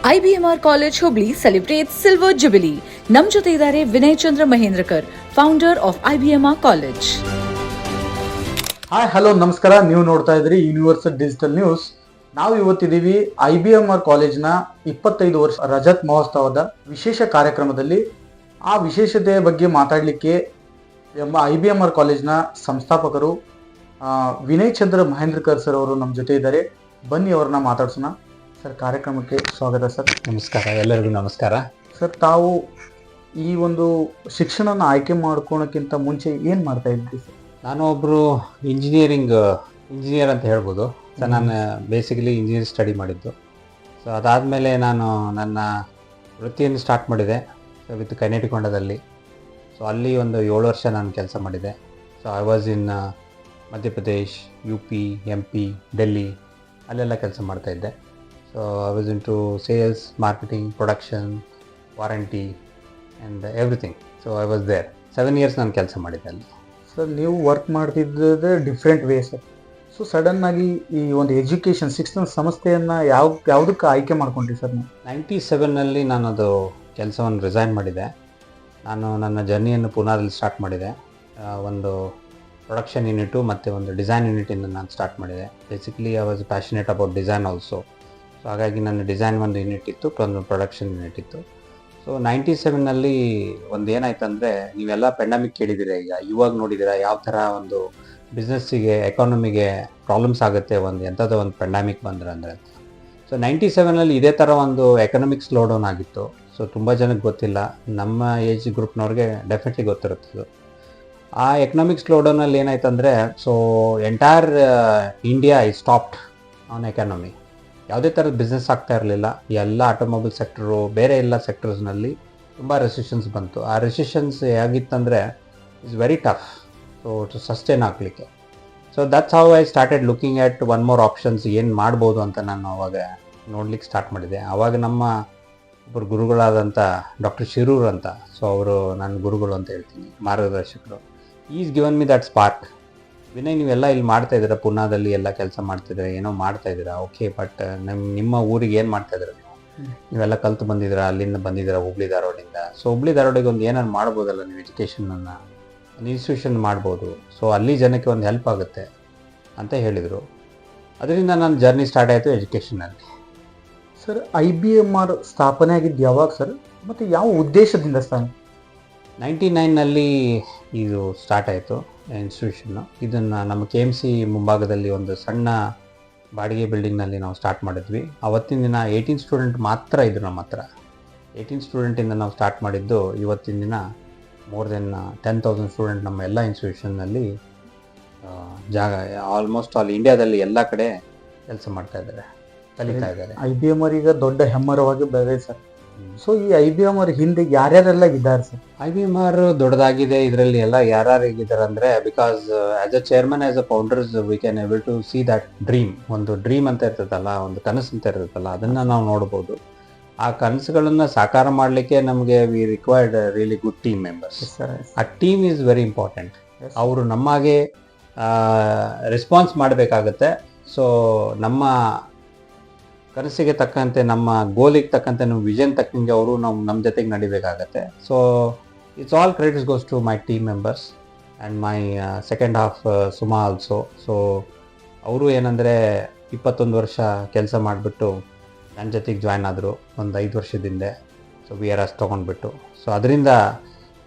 IBMR College Hubli celebrates Silver Jubilee. ನಮ್ಮ ಜೊತೆ ಇದ್ದಾರೆ Vinay Chandra Mahendrakar, founder of IBMR College. Hi hello ನಮಸ್ಕಾರ. ನೀವು ನೋಡ್ತಾ ಇದ್ರಿ ಯೂನಿವರ್ಸಲ್ ಡಿಜಿಟಲ್ ನ್ಯೂಸ್. ನಾವು ಇವತ್ತಿದ್ದೀವಿ IBMR ಕಾಲೇಜ್ನ 25 ವರ್ಷ ರಜತ್ ಮಹೋತ್ಸವದ ವಿಶೇಷ ಕಾರ್ಯಕ್ರಮದಲ್ಲಿ. ಆ ವಿಶೇಷತೆಯ ಬಗ್ಗೆ ಮಾತಾಡಲಿಕ್ಕೆ IBMR ಕಾಲೇಜ್ನ ಸಂಸ್ಥಾಪಕರು ವಿನಯ್ ಚಂದ್ರ ಮಹೇಂದ್ರಕರ್ ಸರ್ ಅವರು ನಮ್ಮ ಜೊತೆ ಇದ್ದಾರೆ. ಬನ್ನಿ ಅವ್ರನ್ನ ಮಾತಾಡ್ಸೋಣ. ಸರ್, ಕಾರ್ಯಕ್ರಮಕ್ಕೆ ಸ್ವಾಗತ ಸರ್. ನಮಸ್ಕಾರ, ಎಲ್ಲರಿಗೂ ನಮಸ್ಕಾರ. ಸರ್, ತಾವು ಈ ಒಂದು ಶಿಕ್ಷಣನ ಆಯ್ಕೆ ಮಾಡ್ಕೊಳಕ್ಕಿಂತ ಮುಂಚೆ ಏನು ಮಾಡ್ತಾ ಇದ್ರಿ ಸರ್? ನಾನು ಒಬ್ಬರು ಇಂಜಿನಿಯರ್ ಅಂತ ಹೇಳ್ಬೋದು. ಸೊ ನಾನು ಬೇಸಿಕಲಿ ಇಂಜಿನಿಯರ್ ಸ್ಟಡಿ ಮಾಡಿದ್ದು. ಸೊ ಅದಾದಮೇಲೆ ನಾನು ನನ್ನ ವೃತ್ತಿಯನ್ನು ಸ್ಟಾರ್ಟ್ ಮಾಡಿದೆ ವಿತ್ ಕೈನೆಟಿಕ್ ಹೊಂಡದಲ್ಲಿ. ಸೊ ಅಲ್ಲಿ ಒಂದು 7 ವರ್ಷ ನಾನು ಕೆಲಸ ಮಾಡಿದೆ. So I was in Madhya Pradesh, UP, MP, Delhi, ಅಲ್ಲೆಲ್ಲ ಕೆಲಸ ಮಾಡ್ತಾಯಿದ್ದೆ. So I was in to sales, marketing, production, warranty and everything. So I was there 7 years ನಾನು ಕೆಲಸ ಮಾಡಿದ್ದೆ ಅಲ್ಲಿ. ಸರ್, ನೀವು ವರ್ಕ್ ಮಾಡ್ತಿದ್ದರೆ ಡಿಫ್ರೆಂಟ್ ವೇ ಸರ್. ಸೊ ಸಡನ್ನಾಗಿ ಈ ಒಂದು ಎಜುಕೇಷನ್ ಶಿಕ್ಷಣ ಸಂಸ್ಥೆಯನ್ನು ಯಾವುದಕ್ಕೆ ಆಯ್ಕೆ ಮಾಡ್ಕೊಂಡ್ರಿ ಸರ್ ನೀವು? 97ನಲ್ಲಿ ನಾನು ಅದು ಕೆಲಸವನ್ನು ರಿಸೈನ್ ಮಾಡಿದೆ. ನಾನು ನನ್ನ ಜರ್ನಿಯನ್ನು ಪುನಾದಲ್ಲಿ ಸ್ಟಾರ್ಟ್ ಮಾಡಿದೆ. ಒಂದು ಪ್ರೊಡಕ್ಷನ್ ಯೂನಿಟು ಮತ್ತು ಒಂದು ಡಿಸೈನ್ ಯೂನಿಟಿಂದ ನಾನು ಸ್ಟಾರ್ಟ್ ಮಾಡಿದೆ. Basically I was passionate about design also. So ಹಾಗಾಗಿ ನನ್ನ ಡಿಸೈನ್ ಒಂದು ಯೂನಿಟ್ ಇತ್ತು, ಒಂದು ಪ್ರೊಡಕ್ಷನ್ ಯೂನಿಟ್ ಇತ್ತು. ಸೊ 97ನಲ್ಲಿ ಒಂದು ಏನಾಯ್ತು ಅಂದರೆ, ನೀವೆಲ್ಲ ಪೆಂಡಮಿಕ್ ಕೇಳಿದ್ದೀರಾ, ಇವಾಗ ನೋಡಿದ್ದೀರಾ ಯಾವ ಥರ ಒಂದು ಬಿಸ್ನೆಸ್ಸಿಗೆ, ಎಕಾನಮಿಗೆ ಪ್ರಾಬ್ಲಮ್ಸ್ ಆಗುತ್ತೆ ಎಂಥದ್ದು ಒಂದು ಪೆಂಡಮಿಕ್ ಬಂದ್ರೆ ಅಂದರೆ. ಸೊ 97ನಲ್ಲಿ ಇದೇ ಥರ ಒಂದು ಎಕನಾಮಿಕ್ ಸ್ಲೋ ಡೌನ್ ಆಗಿತ್ತು. ಸೊ ತುಂಬ ಜನಕ್ಕೆ ಗೊತ್ತಿಲ್ಲ, ನಮ್ಮ ಏಜ್ ಗ್ರೂಪ್ನವ್ರಿಗೆ ಡೆಫಿನೆಟ್ಲಿ ಗೊತ್ತಿರುತ್ತದು. ಆ ಎಕನಾಮಿಕ್ ಸ್ಲೋ ಡೌನಲ್ಲಿ ಏನಾಯ್ತು ಅಂದರೆ, ಸೊ ಎಂಟೈರ್ ಇಂಡಿಯಾ ಈ ಸ್ಟಾಪ್ಡ್ ಆನ್ ಎಕಾನಮಿ. ಯಾವುದೇ ಥರದ ಬಿಸ್ನೆಸ್ ಆಗ್ತಾ ಇರಲಿಲ್ಲ. ಎಲ್ಲ ಆಟೋಮೊಬೈಲ್ ಸೆಕ್ಟರು, ಬೇರೆ ಎಲ್ಲ ಸೆಕ್ಟರ್ಸ್ನಲ್ಲಿ ತುಂಬ ರೆಸಿಷನ್ಸ್ ಬಂತು. ಆ ರೆಸಿಷನ್ಸ್ ಹೇಗಿತ್ತಂದರೆ it's very tough to sustain ಆಗಲಿಕ್ಕೆ. So that's how I started looking at one more options, ಏನು ಮಾಡ್ಬೋದು ಅಂತ ನಾನು ಅವಾಗ ನೋಡ್ಲಿಕ್ಕೆ ಸ್ಟಾರ್ಟ್ ಮಾಡಿದೆ. ಆವಾಗ ನಮ್ಮ ಒಬ್ಬರು ಗುರುಗಳಾದಂಥ ಡಾಕ್ಟರ್ ಶಿರೂರ್ ಅಂತ, ಸೊ ಅವರು ನನ್ನ ಗುರುಗಳು ಅಂತ ಹೇಳ್ತೀನಿ, ಮಾರ್ಗದರ್ಶಕರು. Is given me that spark. Vinay, ನೀವೆಲ್ಲ ಇಲ್ಲಿ ಮಾಡ್ತಾಯಿದ್ದೀರಾ, ಪುನಾದಲ್ಲಿ ಎಲ್ಲ ಕೆಲಸ ಮಾಡ್ತಿದ್ದೀರಾ, ಏನೋ ಮಾಡ್ತಾಯಿದ್ದೀರಾ, ಓಕೆ, ಬಟ್ ನಿಮ್ಮ ಊರಿಗೆ ಏನು ಮಾಡ್ತಾಯಿದ್ದೀರಾ ನೀವೆಲ್ಲ ಕಲ್ತು ಬಂದಿದ್ದೀರಾ, ಅಲ್ಲಿಂದ ಬಂದಿದ್ದೀರಾ ಹುಬ್ಳಿ ಧಾರವಾಡಿಂದ. ಸೊ ಹುಬ್ಳಿ ಧಾರವಾಡಿಗೆ ಒಂದು ಏನಾದ್ರು ಮಾಡ್ಬೋದಲ್ಲ ನೀವು, ಎಜುಕೇಷನನ್ನು ಒಂದು ಇನ್ಸ್ಟಿಟ್ಯೂಷನ್ ಮಾಡ್ಬೋದು. ಸೊ ಅಲ್ಲಿ ಜನಕ್ಕೆ ಒಂದು ಹೆಲ್ಪ್ ಆಗುತ್ತೆ ಅಂತ ಹೇಳಿದರು. ಅದರಿಂದ ನನ್ನ ಜರ್ನಿ ಸ್ಟಾರ್ಟ್ ಆಯಿತು ಎಜುಕೇಷನಲ್ಲಿ. ಸರ್, IBMR ಸ್ಥಾಪನೆ ಆಗಿದ್ದು ಯಾವಾಗ ಸರ್, ಮತ್ತು ಯಾವ ಉದ್ದೇಶದಿಂದ ಸ್ಥಾಪನೆ? 99ನಲ್ಲಿ ಇದು ಸ್ಟಾರ್ಟ್ ಆಯಿತು ಇನ್ಸ್ಟಿಟ್ಯೂಷನ್ನು. ಇದನ್ನು ನಮ್ಮ KMC ಮುಂಭಾಗದಲ್ಲಿ ಒಂದು ಸಣ್ಣ ಬಾಡಿಗೆ ಬಿಲ್ಡಿಂಗ್ನಲ್ಲಿ ನಾವು ಸ್ಟಾರ್ಟ್ ಮಾಡಿದ್ವಿ. ಅವತ್ತಿನ ದಿನ 18 ಸ್ಟೂಡೆಂಟ್ ಮಾತ್ರ ಇದ್ದರು ನಮ್ಮ ಹತ್ರ. 18 ಸ್ಟೂಡೆಂಟಿಂದ ನಾವು ಸ್ಟಾರ್ಟ್ ಮಾಡಿದ್ದು. ಇವತ್ತಿನ ದಿನ ಮೋರ್ ದೆನ್ 10,000 ಸ್ಟೂಡೆಂಟ್ ನಮ್ಮ ಎಲ್ಲ ಇನ್ಸ್ಟಿಟ್ಯೂಷನ್ನಲ್ಲಿ ಜಾಗ ಆಲ್ಮೋಸ್ಟ್ ಆಲ್ ಇಂಡಿಯಾದಲ್ಲಿ ಎಲ್ಲ ಕಡೆ ಕೆಲಸ ಮಾಡ್ತಾ ಇದ್ದಾರೆ, ಕಲಿತಾ ಇದ್ದಾರೆ. IBMR ಈಗ ದೊಡ್ಡ ಹೆಮ್ಮರವಾಗಿ ಬೆಳೆದಿದೆ ಸರ್. ಸೊ ಈ IBMR ಹಿಂದೆ ಯಾರ್ಯಾರೆಲ್ಲ ಇದ್ದಾರೆ ಸರ್? IBMR ದೊಡ್ಡದಾಗಿದೆ. ಇದರಲ್ಲಿ ಎಲ್ಲ ಯಾರ್ಯಾರು ಇದ್ದಾರೆ ಅಂದರೆ, because as a chairman, as a founders, we can able to see that dream. ಒಂದು ಡ್ರೀಮ್ ಅಂತ ಇರ್ತದಲ್ಲ, ಒಂದು ಕನಸು ಅಂತ ಇರ್ತದಲ್ಲ, ಅದನ್ನು ನಾವು ನೋಡ್ಬೋದು. ಆ ಕನಸುಗಳನ್ನು ಸಾಕಾರ ಮಾಡಲಿಕ್ಕೆ ನಮಗೆ we required really good team members. ಆ ಟೀಮ್ ಈಸ್ ವೆರಿ ಇಂಪಾರ್ಟೆಂಟ್. ಅವರು ನಮಗೆ ರೆಸ್ಪಾನ್ಸ್ ಮಾಡಬೇಕಾಗತ್ತೆ. ಸೊ ನಮ್ಮ ಕನಸಿಗೆ ತಕ್ಕಂತೆ, ನಮ್ಮ ಗೋಲಿಗೆ ತಕ್ಕಂತೆ, ನಮ್ಮ ವಿಷನ್ ತಕ್ಕಂಗೆ ಅವರು ನಮ್ಮ ಜೊತೆಗೆ ನಡಿಬೇಕಾಗತ್ತೆ. So it's all credits goes to my team members and my second half Suma also. So ಅವರು ಏನಂದರೆ 21 ವರ್ಷ ಕೆಲಸ ಮಾಡಿಬಿಟ್ಟು ನನ್ನ ಜೊತೆಗೆ ಜಾಯ್ನ್ ಆದರು ಒಂದು 5 ವರ್ಷದಿಂದ. ಸೊ VRS ತೊಗೊಂಡ್ಬಿಟ್ಟು, ಸೊ ಅದರಿಂದ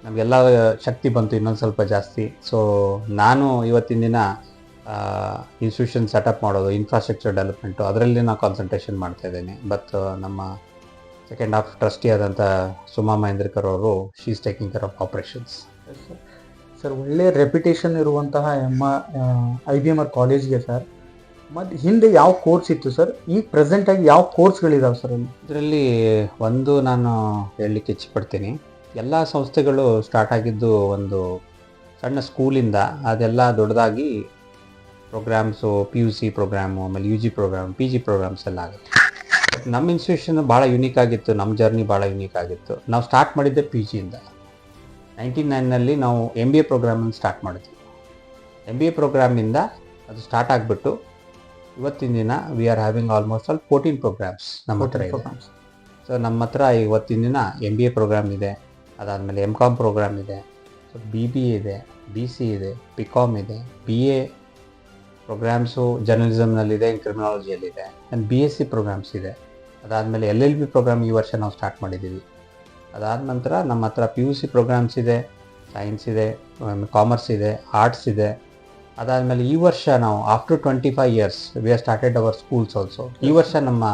ನಮಗೆಲ್ಲ ಶಕ್ತಿ ಬಂತು ಇನ್ನೊಂದು ಸ್ವಲ್ಪ ಜಾಸ್ತಿ. ಸೊ ನಾನು ಇವತ್ತಿನ ದಿನ ಇನ್ಸ್ಟಿಟ್ಯೂಷನ್ ಸೆಟಪ್ ಮಾಡೋದು, ಇನ್ಫ್ರಾಸ್ಟ್ರಕ್ಚರ್ ಡೆವಲಪ್ಮೆಂಟು, ಅದರಲ್ಲಿ ನಾನು ಕಾನ್ಸಂಟ್ರೇಷನ್ ಮಾಡ್ತಾಯಿದ್ದೀನಿ. ಬಟ್ ನಮ್ಮ ಸೆಕೆಂಡ್ ಹಾಫ್ ಟ್ರಸ್ಟಿ ಆದಂಥ ಸುಮಾ ಮಹೇಂದ್ರಕರ್ ಅವರು, she is taking care of operations. Sir, ಒಳ್ಳೆಯ ರೆಪ್ಯುಟೇಷನ್ ಇರುವಂತಹ IBMR ಕಾಲೇಜ್ಗೆ ಸರ್, ಮತ್ತು ಹಿಂದೆ ಯಾವ ಕೋರ್ಸ್ ಇತ್ತು ಸರ್, ಈಗ ಪ್ರೆಸೆಂಟಾಗಿ ಯಾವ ಕೋರ್ಸ್ಗಳಿದಾವೆ ಸರ್ ಅಲ್ಲಿ? ಇದರಲ್ಲಿ ಒಂದು ನಾನು ಹೇಳಲಿಕ್ಕೆ ಇಚ್ಛೆಪಡ್ತೀನಿ, ಎಲ್ಲ ಸಂಸ್ಥೆಗಳು ಸ್ಟಾರ್ಟ್ ಆಗಿದ್ದು ಒಂದು ಸಣ್ಣ ಸ್ಕೂಲಿಂದ. ಅದೆಲ್ಲ ದೊಡ್ಡದಾಗಿ ಪ್ರೋಗ್ರಾಮ್ಸು, PUC ಪ್ರೋಗ್ರಾಮು, ಆಮೇಲೆ UG ಪ್ರೋಗ್ರಾಮ್, PG ಪ್ರೋಗ್ರಾಮ್ಸ್ ಎಲ್ಲ ಆಗುತ್ತೆ. ಬಟ್ ನಮ್ಮ ಇನ್ಸ್ಟಿಟ್ಯೂಷನ್ ಭಾಳ ಯುನೀಕ್ ಆಗಿತ್ತು, ನಮ್ಮ ಜರ್ನಿ ಭಾಳ ಯುನೀಕ್ ಆಗಿತ್ತು. ನಾವು ಸ್ಟಾರ್ಟ್ ಮಾಡಿದ್ದೆ PGಯಿಂದ. 99ನಲ್ಲಿ ನಾವು MBA ಪ್ರೋಗ್ರಾಮನ್ನು ಸ್ಟಾರ್ಟ್ ಮಾಡಿದ್ವಿ. MBA ಪ್ರೋಗ್ರಾಮಿಂದ ಅದು ಸ್ಟಾರ್ಟ್ ಆಗಿಬಿಟ್ಟು ಇವತ್ತಿನ ದಿನ we are having almost all 14 programmes ನಮ್ಮ ಹತ್ರ ಇದೆ. ಸೊ ನಮ್ಮ ಹತ್ರ ಇವತ್ತಿನ ದಿನ MBA ಪ್ರೋಗ್ರಾಮ್ ಇದೆ, ಅದಾದಮೇಲೆ MCOM ಪ್ರೋಗ್ರಾಮ್ ಇದೆ, ಸೊ BBA ಇದೆ, BC ಇದೆ, PCOM ಇದೆ, BA ಪ್ರೋಗ್ರಾಮ್ಸು ಜರ್ನಲಿಸಮ್ನಲ್ಲಿದೆ, ಕ್ರಿಮಿನಾಲಜಿಯಲ್ಲಿದೆ, ಆ್ಯಂಡ್ BSc ಪ್ರೋಗ್ರಾಮ್ಸ್ ಇದೆ. ಅದಾದಮೇಲೆ LLB ಪ್ರೋಗ್ರಾಮ್ ಈ ವರ್ಷ ನಾವು ಸ್ಟಾರ್ಟ್ ಮಾಡಿದ್ದೀವಿ. ಅದಾದ ನಂತರ ನಮ್ಮ ಹತ್ರ PUC ಪ್ರೋಗ್ರಾಮ್ಸ್ ಇದೆ, ಸೈನ್ಸ್ ಇದೆ, ಕಾಮರ್ಸ್ ಇದೆ, ಆರ್ಟ್ಸ್ ಇದೆ. ಅದಾದಮೇಲೆ ಈ ವರ್ಷ ನಾವು after 25 years we are started our schools also. ಈ ವರ್ಷ ನಮ್ಮ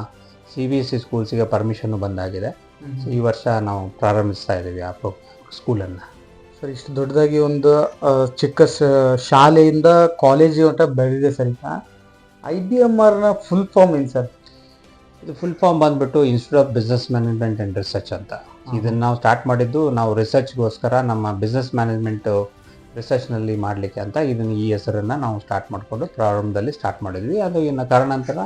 CBSE ಸ್ಕೂಲ್ಸಿಗೆ ಪರ್ಮಿಷನ್ನು ಬಂದಾಗಿದೆ. ಸೊ ಈ ವರ್ಷ ನಾವು ಪ್ರಾರಂಭಿಸ್ತಾ ಇದ್ದೀವಿ ಆ ಸ್ಕೂಲನ್ನು. ಸರ್, ಇಷ್ಟು ದೊಡ್ಡದಾಗಿ ಒಂದು ಚಿಕ್ಕ ಶಾಲೆಯಿಂದ ಕಾಲೇಜು ಅಂತ ಬೆಳೆದಿದೆ ಸರ್. ಈಗ IBMRನ ಫುಲ್ ಫಾರ್ಮ್ ಏನು ಸರ್? ಇದು ಫುಲ್ ಫಾರ್ಮ್ ಬಂದ್ಬಿಟ್ಟು institute of business management and research ಅಂತ. ಇದನ್ನು ನಾವು ಸ್ಟಾರ್ಟ್ ಮಾಡಿದ್ದು ನಾವು ರಿಸರ್ಚ್ಗೋಸ್ಕರ, ನಮ್ಮ ಬಿಸ್ನೆಸ್ ಮ್ಯಾನೇಜ್ಮೆಂಟು ರಿಸರ್ಚ್ನಲ್ಲಿ ಮಾಡಲಿಕ್ಕೆ ಅಂತ ಇದನ್ನು ಈ ಹೆಸರನ್ನು ನಾವು ಸ್ಟಾರ್ಟ್ ಮಾಡಿಕೊಂಡು ಪ್ರಾರಂಭದಲ್ಲಿ ಸ್ಟಾರ್ಟ್ ಮಾಡಿದ್ವಿ. ಅದು ಇನ್ನು ಕಾರಣಾಂತರ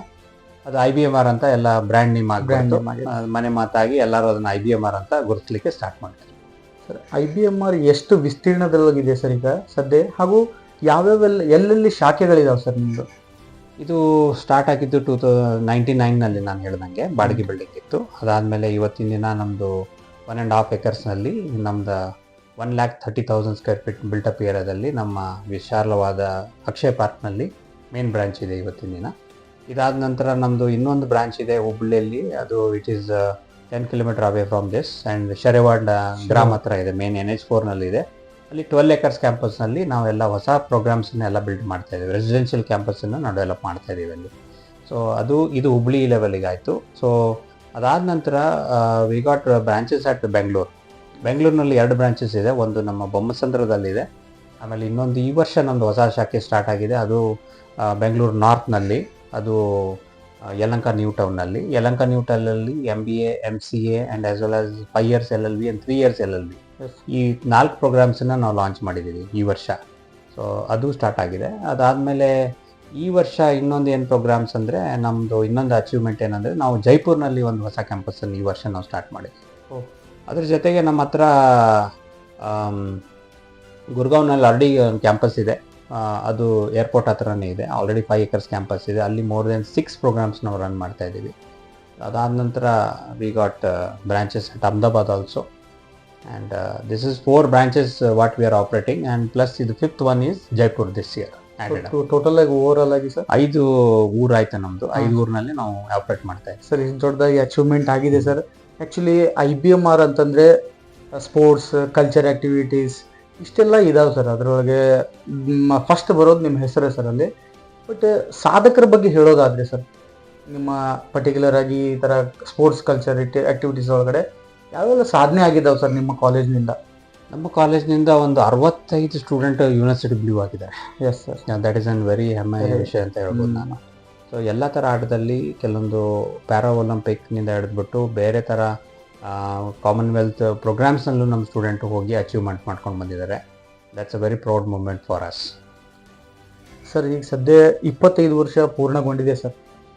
ಅದು IBMR ಅಂತ ಎಲ್ಲ ಬ್ರ್ಯಾಂಡ್ ನೇಮ್ ಆಗಿಬಿಟ್ಟು ಮನೆ ಮಾತಾಗಿ ಎಲ್ಲರೂ ಅದನ್ನು IBMR ಅಂತ ಗುರುತಿಸಲಿಕ್ಕೆ ಸ್ಟಾರ್ಟ್ ಮಾಡಿದ್ರು. ಸರ್, IBMR ಎಷ್ಟು ವಿಸ್ತೀರ್ಣದಲ್ಲಿದೆ ಸರ್ ಈಗ ಸದ್ಯ, ಹಾಗೂ ಯಾವ್ಯಾವೆಲ್ಲ ಎಲ್ಲೆಲ್ಲಿ ಶಾಖೆಗಳಿದಾವೆ ಸರ್ ನಿಮ್ಮದು? ಇದು ಸ್ಟಾರ್ಟ್ ಆಗಿದ್ದು 1999ನಲ್ಲಿ ನಾನು ಹೇಳ್ದಂಗೆ ಬಾಡಿಗೆ ಬಿಲ್ಡಿಂಗ್ ಇತ್ತು. ಅದಾದಮೇಲೆ ಇವತ್ತಿನ ದಿನ ನಮ್ಮದು 1.5 acresನಲ್ಲಿ ನಮ್ಮದು 1,30,000 square feet ಬಿಲ್ಟಪ್ ಏರಿಯಾದಲ್ಲಿ ನಮ್ಮ ವಿಶಾಲವಾದ ಅಕ್ಷಯ ಪಾರ್ಕ್ನಲ್ಲಿ ಮೇನ್ ಬ್ರಾಂಚ್ ಇದೆ ಇವತ್ತಿನ ದಿನ. ಇದಾದ ನಂತರ ನಮ್ಮದು ಇನ್ನೊಂದು ಬ್ರಾಂಚ್ ಇದೆ ಹುಬ್ಬಳ್ಳಿಯಲ್ಲಿ. ಅದು it is 10 kilometers away from this, and Sherewad ಗ್ರಾಮ ಹತ್ರ ಇದೆ, ಮೇನ್ NH4ನಲ್ಲಿದೆ. ಅಲ್ಲಿ 12 acres ಕ್ಯಾಂಪಸ್ನಲ್ಲಿ ನಾವೆಲ್ಲ ಹೊಸ ಪ್ರೋಗ್ರಾಮ್ಸನ್ನೆಲ್ಲ ಬಿಲ್ಡ್ ಮಾಡ್ತಾ ಇದ್ದೀವಿ. ರೆಸಿಡೆನ್ಷಿಯಲ್ ಕ್ಯಾಂಪಸನ್ನು ನಾವು ಡೆವಲಪ್ ಮಾಡ್ತಾ ಇದ್ದೀವಿ ಅಲ್ಲಿ. ಸೊ ಇದು ಹುಬ್ಳಿ ಲೆವೆಲಿಗೆ ಆಯಿತು. ಸೊ ಅದಾದ ನಂತರ ವಿ ಗಾಟ್ ಬ್ರಾಂಚಸ್ ಅಟ್ ಬೆಂಗಳೂರಿನಲ್ಲಿ 2 ಬ್ರಾಂಚಸ್ ಇದೆ. ಒಂದು ನಮ್ಮ ಬೊಮ್ಮಸಂದ್ರದಲ್ಲಿದೆ, ಆಮೇಲೆ ಇನ್ನೊಂದು ಈ ವರ್ಷ ನಮ್ಮದು ಹೊಸ ಶಾಖೆ ಸ್ಟಾರ್ಟ್ ಆಗಿದೆ. ಅದು ಬೆಂಗಳೂರು ನಾರ್ತ್ನಲ್ಲಿ, ಅದು ಯಲಹಂಕ ನ್ಯೂ ಟೌನ್ನಲ್ಲಿ. ಯಲಹಂಕ ನ್ಯೂ ಟೌನಲ್ಲಿ MBA, MCA and as well as 5 years LLB and 3 years LLB ಈ 4 ಪ್ರೋಗ್ರಾಮ್ಸನ್ನು ನಾವು ಲಾಂಚ್ ಮಾಡಿದ್ದೀವಿ ಈ ವರ್ಷ. ಸೊ ಅದು ಸ್ಟಾರ್ಟ್ ಆಗಿದೆ. ಅದಾದಮೇಲೆ ಈ ವರ್ಷ ಇನ್ನೊಂದು ಏನು ಪ್ರೋಗ್ರಾಮ್ಸ್ ಅಂದರೆ, ನಮ್ಮದು ಇನ್ನೊಂದು ಅಚೀವ್ಮೆಂಟ್ ಏನಂದರೆ, ನಾವು ಜೈಪುರ್ನಲ್ಲಿ ಒಂದು ಹೊಸ ಕ್ಯಾಂಪಸನ್ನು ಈ ವರ್ಷ ನಾವು ಸ್ಟಾರ್ಟ್ ಮಾಡಿದ್ವಿ. ಅದ್ರ ಜೊತೆಗೆ ನಮ್ಮ ಹತ್ರ ಗುರ್ಗಾವ್ನಲ್ಲಿ ಆಲ್ರೆಡಿ ಒಂದು ಕ್ಯಾಂಪಸ್ ಇದೆ. ಅದು ಏರ್ಪೋರ್ಟ್ ಹತ್ರನೇ ಇದೆ. ಆಲ್ರೆಡಿ 5 acres ಕ್ಯಾಂಪಸ್ ಇದೆ. ಅಲ್ಲಿ ಮೋರ್ ದೆನ್ 6 ಪ್ರೋಗ್ರಾಮ್ಸ್ ನಾವು ರನ್ ಮಾಡ್ತಾ ಇದ್ದೀವಿ. ಅದಾದ ನಂತರ we got branches at Ahmedabad also, and this is 4 branches what we are operating, and plus ಇದು 5th one is Jaipur this year. Total ಆಗಿ ಓವರ್ ಆಗಿ ಸರ್ 5 ಊರು ಆಯ್ತು ನಮ್ಮದು. 5 ಊರಿನಲ್ಲಿ ನಾವು ಆಪ್ರೇಟ್ ಮಾಡ್ತಾ ಇದ್ದೀವಿ ಸರ್. ಇಷ್ಟು ದೊಡ್ಡದಾಗಿ ಅಚೀವ್ಮೆಂಟ್ ಆಗಿದೆ ಸರ್. ಆ್ಯಕ್ಚುಲಿ IBMR ಅಂತಂದರೆ ಸ್ಪೋರ್ಟ್ಸ್, ಕಲ್ಚರ್ ಆ್ಯಕ್ಟಿವಿಟೀಸ್ ಇಷ್ಟೆಲ್ಲ ಇದಾವೆ ಸರ್. ಅದರೊಳಗೆ ಫಸ್ಟ್ ಬರೋದು ನಿಮ್ಮ ಹೆಸರೇ ಸರ್ ಅಲ್ಲಿ. ಬಟ್ ಸಾಧಕರ ಬಗ್ಗೆ ಹೇಳೋದಾದರೆ ಸರ್, ನಿಮ್ಮ ಪರ್ಟಿಕ್ಯುಲರ್ ಆಗಿ ಈ ಥರ ಸ್ಪೋರ್ಟ್ಸ್, ಕಲ್ಚರ್ ಆ್ಯಕ್ಟಿವಿಟೀಸ್ ಒಳಗಡೆ ಯಾವೆಲ್ಲ ಸಾಧನೆ ಆಗಿದ್ದಾವೆ ಸರ್ ನಿಮ್ಮ ಕಾಲೇಜ್ನಿಂದ? ನಮ್ಮ ಕಾಲೇಜ್ನಿಂದ ಒಂದು 65 ಸ್ಟೂಡೆಂಟ್ ಯೂನಿವರ್ಸಿಟಿ ಬ್ಲೂ ಆಗಿದ್ದಾರೆ. Yes sir, that is an very ಹೆಮ್ಮೆಯ ವಿಷಯ ಅಂತ ಹೇಳ್ಬೋದು ನಾನು. ಸೊ ಎಲ್ಲ ಥರ ಆಟದಲ್ಲಿ ಕೆಲವೊಂದು ಪ್ಯಾರಾ ಒಲಿಂಪಿಕ್ನಿಂದ ಹಿಡಿದ್ಬಿಟ್ಟು ಬೇರೆ ಥರ ಕಾಮನ್ವೆಲ್ತ್ ಪ್ರೋಗ್ರಾಮ್ಸ್ನಲ್ಲೂ ನಮ್ಮ ಸ್ಟೂಡೆಂಟ್ ಹೋಗಿ ಅಚೀವ್ಮೆಂಟ್ ಮಾಡ್ಕೊಂಡು ಬಂದಿದ್ದಾರೆ. That's a very proud moment for us. Sir, ಈಗ ಸದ್ಯ 25 ವರ್ಷ ಪೂರ್ಣಗೊಂಡಿದೆ ಸರ್.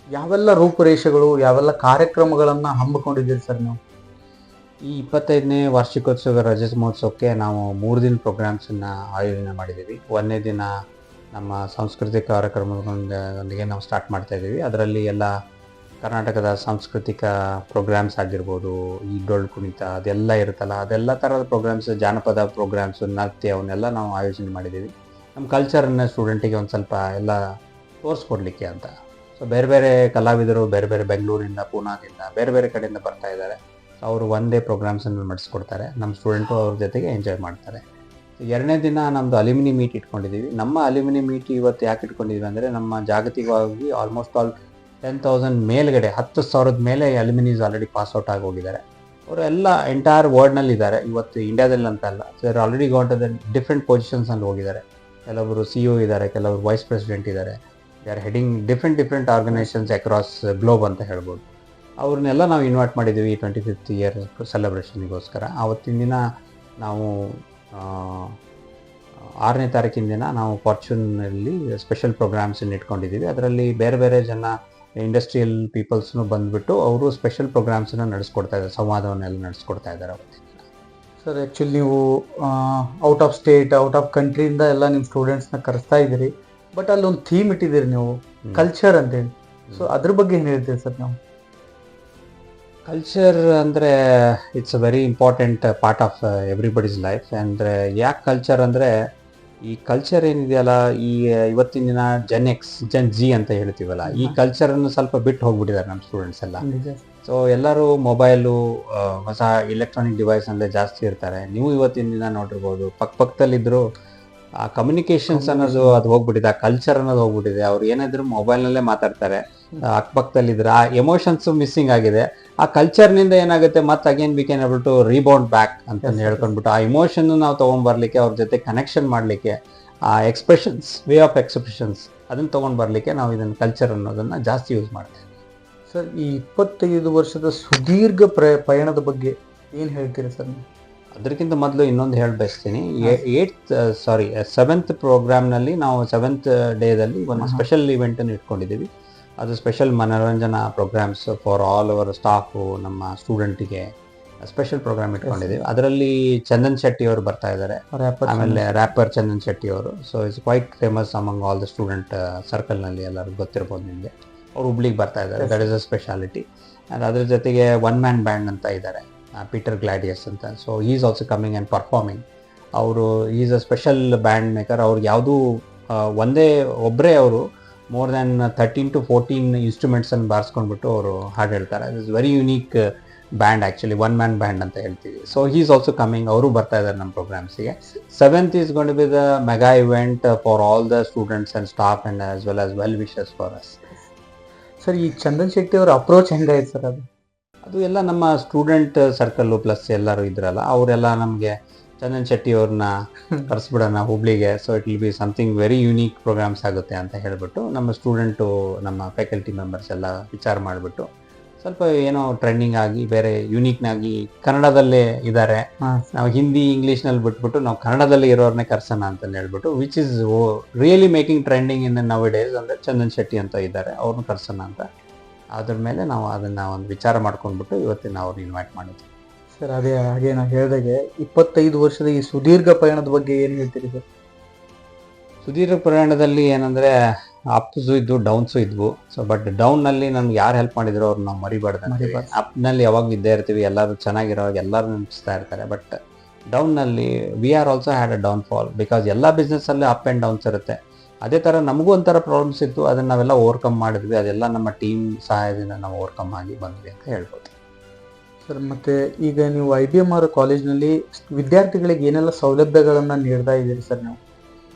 ಯಾವೆಲ್ಲ ರೂಪುರೇಷೆಗಳು, ಯಾವೆಲ್ಲ ಕಾರ್ಯಕ್ರಮಗಳನ್ನು ಹಮ್ಮಿಕೊಂಡಿದ್ದೀರಿ ಸರ್ ನೀವು? ಈ 25ನೇ ವಾರ್ಷಿಕೋತ್ಸವ ರಜತ ಮಹೋತ್ಸವಕ್ಕೆ ನಾವು 3 ದಿನ ಪ್ರೋಗ್ರಾಮ್ಸನ್ನು ಆಯೋಜನೆ ಮಾಡಿದ್ದೀವಿ. 1ನೇ ದಿನ ನಮ್ಮ ಸಾಂಸ್ಕೃತಿಕ ಕಾರ್ಯಕ್ರಮದೊಂದಿಗೆ ನಾವು ಸ್ಟಾರ್ಟ್ ಮಾಡ್ತಾಯಿದ್ದೀವಿ. ಅದರಲ್ಲಿ ಎಲ್ಲ ಕರ್ನಾಟಕದ ಸಾಂಸ್ಕೃತಿಕ ಪ್ರೋಗ್ರಾಮ್ಸ್ ಆಗಿರ್ಬೋದು, ಈ ಡೊಳ್ಳು ಕುಣಿತ ಅದೆಲ್ಲ ಇರುತ್ತಲ್ಲ, ಅದೆಲ್ಲ ಥರದ ಪ್ರೋಗ್ರಾಮ್ಸ್, ಜಾನಪದ ಪ್ರೋಗ್ರಾಮ್ಸು, ನೃತ್ಯ ಅವನ್ನೆಲ್ಲ ನಾವು ಆಯೋಜನೆ ಮಾಡಿದ್ದೀವಿ. ನಮ್ಮ ಕಲ್ಚರನ್ನು ಸ್ಟೂಡೆಂಟಿಗೆ ಒಂದು ಸ್ವಲ್ಪ ಎಲ್ಲ ತೋರಿಸ್ಕೊಡ್ಲಿಕ್ಕೆ ಅಂತ. ಸೊ ಬೇರೆ ಬೇರೆ ಕಲಾವಿದರು ಬೇರೆ ಬೇರೆ ಬೆಂಗಳೂರಿಂದ, ಪೂನಾದಿಂದ, ಬೇರೆ ಬೇರೆ ಕಡೆಯಿಂದ ಬರ್ತಾ ಇದ್ದಾರೆ. ಅವರು 1 day ಪ್ರೋಗ್ರಾಮ್ಸನ್ನು ನಡೆಸ್ಕೊಡ್ತಾರೆ. ನಮ್ಮ ಸ್ಟೂಡೆಂಟು ಅವ್ರ ಜೊತೆಗೆ ಎಂಜಾಯ್ ಮಾಡ್ತಾರೆ. 2ನೇ ದಿನ ನಮ್ಮದು ಅಲ್ಯೂಮಿನಿ ಮೀಟ್ ಇಟ್ಕೊಂಡಿದ್ದೀವಿ. ನಮ್ಮ ಅಲ್ಯೂಮಿನಿ ಮೀಟ್ ಇವತ್ತು ಯಾಕೆ ಇಟ್ಕೊಂಡಿದ್ದೀವಿ ಅಂದರೆ, ನಮ್ಮ ಜಾಗತಿಕವಾಗಿ ಆಲ್ಮೋಸ್ಟ್ ಆಲ್ 10,000 ಮೇಲ್ಗಡೆ, 10,000 ಮೇಲೆ ಅಲ್ಯೂಮಿನೀಸ್ ಆಲ್ರೆಡಿ ಪಾಸ್ಔಟ್ ಆಗಿ ಹೋಗಿದ್ದಾರೆ. ಅವರು ಎಲ್ಲ ಎಂಟೈರ್ ವರ್ಲ್ಡ್ನಲ್ಲಿ ಇದ್ದಾರೆ. ಇವತ್ತು ಇಂಡಿಯಾದಲ್ಲಿ ಅಂತ ಅಲ್ಲ, sir already got the different ಪೊಸಿಷನ್ಸಲ್ಲಿ ಹೋಗಿದ್ದಾರೆ. ಕೆಲವರು CEO ಇದ್ದಾರೆ, ಕೆಲವರು ವೈಸ್ ಪ್ರೆಸಿಡೆಂಟ್ ಇದ್ದಾರೆ. They are heading different organisations across globe ಅಂತ ಹೇಳ್ಬೋದು. ಅವ್ರನ್ನೆಲ್ಲ ನಾವು ಇನ್ವೈಟ್ ಮಾಡಿದ್ದೀವಿ 25th year ಸೆಲೆಬ್ರೇಷನ್ಗೋಸ್ಕರ. ಆವತ್ತಿನ ದಿನ ನಾವು 6ನೇ ತಾರೀಕಿನ ದಿನ ನಾವು ಫಾರ್ಚೂನಲ್ಲಿ ಸ್ಪೆಷಲ್ ಪ್ರೋಗ್ರಾಮ್ಸನ್ನು ಇಟ್ಕೊಂಡಿದ್ದೀವಿ. ಅದರಲ್ಲಿ ಬೇರೆ ಬೇರೆ ಜನ ಇಂಡಸ್ಟ್ರಿಯಲ್ ಪೀಪಲ್ಸ್ನು ಬಂದುಬಿಟ್ಟು ಅವರು ಸ್ಪೆಷಲ್ ಪ್ರೋಗ್ರಾಮ್ಸನ್ನು ನಡೆಸ್ಕೊಡ್ತಾ ಇದ್ದಾರೆ, ಸಂವಾದವನ್ನೆಲ್ಲ ನಡೆಸ್ಕೊಡ್ತಾ ಇದ್ದಾರೆ ಅವತ್ತಿನ ದಿನ. ಸರ್, ಆ್ಯಕ್ಚುಲಿ ನೀವು out of state, out of ಕಂಟ್ರಿಯಿಂದ ಎಲ್ಲ ನಿಮ್ಮ ಸ್ಟೂಡೆಂಟ್ಸ್ನ ಕರೆಸ್ತಾ ಇದ್ದೀರಿ. ಬಟ್ ಅಲ್ಲೊಂದು ಥೀಮ್ ಇಟ್ಟಿದ್ದೀರಿ ನೀವು, ಕಲ್ಚರ್ ಅಂತೇಳಿ. ಸೊ ಅದ್ರ ಬಗ್ಗೆ ಏನು ಹೇಳ್ತೀರಿ ಸರ್? ನಾವು ಕಲ್ಚರ್ ಅಂದರೆ it's a very important part of everybody's life. ಅಂದರೆ ಯಾಕೆ ಕಲ್ಚರ್ ಅಂದರೆ ಈ ಕಲ್ಚರ್ ಏನಿದೆಯಲ್ಲ, ಈ ಇವತ್ತಿನ ದಿನ ಜೆನ್ ಜಿ ಅಂತ ಹೇಳ್ತೀವಲ್ಲ, ಈ ಕಲ್ಚರನ್ನು ಸ್ವಲ್ಪ ಬಿಟ್ಟು ಹೋಗ್ಬಿಟ್ಟಿದ್ದಾರೆ ನಮ್ಮ ಸ್ಟೂಡೆಂಟ್ಸ್ ಎಲ್ಲ. ಸೊ ಎಲ್ಲರೂ ಮೊಬೈಲು, ಹೊಸ ಎಲೆಕ್ಟ್ರಾನಿಕ್ ಡಿವೈಸ್ನಲ್ಲೇ ಜಾಸ್ತಿ ಇರ್ತಾರೆ. ನೀವು ಇವತ್ತಿನ ದಿನ ನೋಡಿರ್ಬೋದು, ಪಕ್ಕದಲ್ಲಿದ್ದರೂ ಆ ಕಮ್ಯುನಿಕೇಷನ್ಸ್ ಅನ್ನೋದು ಅದು ಹೋಗ್ಬಿಟ್ಟಿದೆ, ಆ ಕಲ್ಚರ್ ಅನ್ನೋದು ಹೋಗ್ಬಿಟ್ಟಿದೆ. ಅವ್ರು ಏನಾದರೂ ಮೊಬೈಲ್ನಲ್ಲೇ ಮಾತಾಡ್ತಾರೆ, ಅಕ್ಕಪಕ್ಕದಲ್ಲಿದ್ರೆ ಆ ಎಮೋಷನ್ಸ್ ಮಿಸ್ಸಿಂಗ್ ಆಗಿದೆ. ಆ ಕಲ್ಚರ್ನಿಂದ ಏನಾಗುತ್ತೆ, ಮತ್ತೆ again we can able to rebound back ಅಂತ ಹೇಳ್ಕೊಂಡ್ಬಿಟ್ಟು ಆ ಇಮೋಷನ್ ನಾವು ತೊಗೊಂಡ್ಬರ್ಲಿಕ್ಕೆ, ಅವ್ರ ಜೊತೆ ಕನೆಕ್ಷನ್ ಮಾಡಲಿಕ್ಕೆ, ಆ ಎಕ್ಸ್ಪ್ರೆಷನ್ಸ್, ವೇ ಆಫ್ ಎಕ್ಸ್ಪ್ರೆಷನ್ಸ್ ಅದನ್ನು ತೊಗೊಂಡು ಬರಲಿಕ್ಕೆ ನಾವು ಇದನ್ನು ಕಲ್ಚರ್ ಅನ್ನೋದನ್ನು ಜಾಸ್ತಿ ಯೂಸ್ ಮಾಡ್ತೀವಿ. ಸರ್, ಈ 25 ವರ್ಷದ ಸುದೀರ್ಘ ಪಯಣದ ಬಗ್ಗೆ ಏನು ಹೇಳ್ತೀರಾ ಸರ್ ನೀವು? ಅದಕ್ಕಿಂತ ಮೊದಲು ಇನ್ನೊಂದು ಹೇಳಿ ಬಯಸ್ತೀನಿ. 7th ಪ್ರೋಗ್ರಾಮ್ನಲ್ಲಿ ನಾವು 7th ಡೇದಲ್ಲಿ ಒಂದು ಸ್ಪೆಷಲ್ ಇವೆಂಟನ್ನು ಇಟ್ಕೊಂಡಿದ್ದೀವಿ. ಅದು ಸ್ಪೆಷಲ್ ಮನೋರಂಜನಾ programmes for all our staff, ನಮ್ಮ ಸ್ಟೂಡೆಂಟಿಗೆ ಸ್ಪೆಷಲ್ ಪ್ರೋಗ್ರಾಮ್ ಇಟ್ಕೊಂಡಿದ್ದೀವಿ. ಅದರಲ್ಲಿ ಚಂದನ್ ಶೆಟ್ಟಿ ಅವರು ಬರ್ತಾ ಇದ್ದಾರೆ, ಆಮೇಲೆ ರ್ಯಾಪರ್ ಚಂದನ್ ಶೆಟ್ಟಿ ಅವರು. So it's quite famous among all the student ಸರ್ಕಲ್ನಲ್ಲಿ, ಎಲ್ಲರಿಗೂ ಗೊತ್ತಿರ್ಬೋದು ನಿಮಗೆ. ಅವ್ರು ಹುಬ್ಳಿಗೆ ಬರ್ತಾ ಇದ್ದಾರೆ, that is a speciality. And ಅದ್ರ ಜೊತೆಗೆ ಒನ್ ಮ್ಯಾನ್ ಬ್ಯಾಂಡ್ ಅಂತ ಇದ್ದಾರೆ, ಪೀಟರ್ ಗ್ಲಾಡಿಯಸ್ ಅಂತ. So is also coming and performing. ಅವರು is a special band maker. ಅವ್ರಿಗೆ ಯಾವುದೂ ಒಬ್ಬರೇ ಅವರು ಮೋರ್ ದ್ಯಾನ್ 13 to 14 ಇನ್ಸ್ಟ್ರೂಮೆಂಟ್ಸನ್ನು ಬಾರಿಸ್ಕೊಂಡ್ಬಿಟ್ಟು ಅವರು ಹಾಡು ಹೇಳ್ತಾರೆ. It is very unique band, actually one man band ಅಂತ ಹೇಳ್ತೀವಿ. ಸೊ ಈಸ್ ಆಲ್ಸೋ ಕಮಿಂಗ್, ಅವರು ಬರ್ತಾ ಇದ್ದಾರೆ ನಮ್ಮ ಪ್ರೋಗ್ರಾಮ್ಸಿಗೆ. 7th is gonna be the mega event for all the students and staff and as well wishes for us. Sir, ಈ ಚಂದನ್ ಶೆಟ್ಟಿ ಅವರ approach ಹೆಂಗಾಯ್ತು sir? ಅದು ಎಲ್ಲ ನಮ್ಮ ಸ್ಟೂಡೆಂಟ್ ಸರ್ಕಲ್ಲು ಪ್ಲಸ್ ಎಲ್ಲರೂ ಇದ್ರಲ್ಲ, ಅವರೆಲ್ಲ ನಮಗೆ ಚಂದನ್ ಶೆಟ್ಟಿ ಅವ್ರನ್ನ ಕರೆಸ್ಬಿಡೋಣ ಹುಬ್ಳಿಗೆ, so it will be something very unique programmes ಆಗುತ್ತೆ ಅಂತ ಹೇಳಿಬಿಟ್ಟು ನಮ್ಮ ಸ್ಟೂಡೆಂಟು, ನಮ್ಮ ಫ್ಯಾಕಲ್ಟಿ ಮೆಂಬರ್ಸ್ ಎಲ್ಲ ವಿಚಾರ ಮಾಡಿಬಿಟ್ಟು ಸ್ವಲ್ಪ ಏನೋ ಟ್ರೆಂಡಿಂಗ್ ಆಗಿ ಬೇರೆ ಯುನೀಕ್ನಾಗಿ ಕನ್ನಡದಲ್ಲೇ ಇದ್ದಾರೆ, ನಾವು ಹಿಂದಿ ಇಂಗ್ಲೀಷ್ನಲ್ಲಿ ಬಿಟ್ಬಿಟ್ಟು ನಾವು ಕನ್ನಡದಲ್ಲಿ ಇರೋರನ್ನೇ ಕರ್ಸೋಣ ಅಂತ ಹೇಳ್ಬಿಟ್ಟು, which is really making trending in now days. ಅಂದರೆ ಚಂದನ್ ಶೆಟ್ಟಿ ಅಂತ ಇದ್ದಾರೆ, ಅವ್ರನ್ನ ಕರ್ಸೋಣ ಅಂತ. ಅದ್ರ ಮೇಲೆ ನಾವು ಅದನ್ನು ಒಂದು ವಿಚಾರ ಮಾಡ್ಕೊಂಡ್ಬಿಟ್ಟು ಇವತ್ತಿನ ಅವ್ರನ್ನ ಇನ್ವೈಟ್ ಮಾಡಿದ್ವಿ. ಸರ್, ಹಾಗೆ ನಾನು ಹೇಳಿದಾಗೆ 25 ವರ್ಷದ ಈ ಸುದೀರ್ಘ ಪಯಣದ ಬಗ್ಗೆ ಏನು ಹೇಳ್ತೀರಿ ಸರ್? ಸುದೀರ್ಘ ಪ್ರಯಾಣದಲ್ಲಿ ಏನಂದರೆ ಅಪ್ಸು ಇದ್ವು, ಡೌನ್ಸು ಇದ್ವು. ಸೊ ಬಟ್ ಡೌನ್ನಲ್ಲಿ ನಮ್ಗೆ ಯಾರು ಹೆಲ್ಪ್ ಮಾಡಿದ್ರು ಅವ್ರು ನಾವು ಮರಿಬಾರ್ದು. ಅಪ್ನಲ್ಲಿ ಯಾವಾಗ ಇದ್ದೇ ಇರ್ತೀವಿ, ಎಲ್ಲರೂ ಚೆನ್ನಾಗಿರೋವಾಗ ಎಲ್ಲರೂ ನೆನಪಿಸ್ತಾ ಇರ್ತಾರೆ. ಬಟ್ ಡೌನ್ನಲ್ಲಿ we are also had a downfall, because ಎಲ್ಲ ಬಿಸ್ನೆಸ್ಸಲ್ಲೇ ಅಪ್ ಆ್ಯಂಡ್ ಡೌನ್ಸ್ ಇರುತ್ತೆ. ಅದೇ ಥರ ನಮಗೂ ಒಂಥರ ಪ್ರಾಬ್ಲಮ್ಸ್ ಇತ್ತು, ಅದನ್ನು ನಾವೆಲ್ಲ ಓವರ್ಕಮ್ ಮಾಡಿದ್ವಿ. ಅದೆಲ್ಲ ನಮ್ಮ ಟೀಮ್ ಸಹಾಯದಿಂದ ನಾವು ಓವರ್ಕಮ್ ಆಗಿ ಬಂದ್ವಿ ಅಂತ ಹೇಳ್ಬೋದು. ಸರ್, ಮತ್ತು ಈಗ ನೀವು IBMR ಕಾಲೇಜ್ನಲ್ಲಿ ವಿದ್ಯಾರ್ಥಿಗಳಿಗೆ ಏನೆಲ್ಲ ಸೌಲಭ್ಯಗಳನ್ನು ನೀಡ್ತಾ ಇದ್ದೀರಿ ಸರ್ ನೀವು?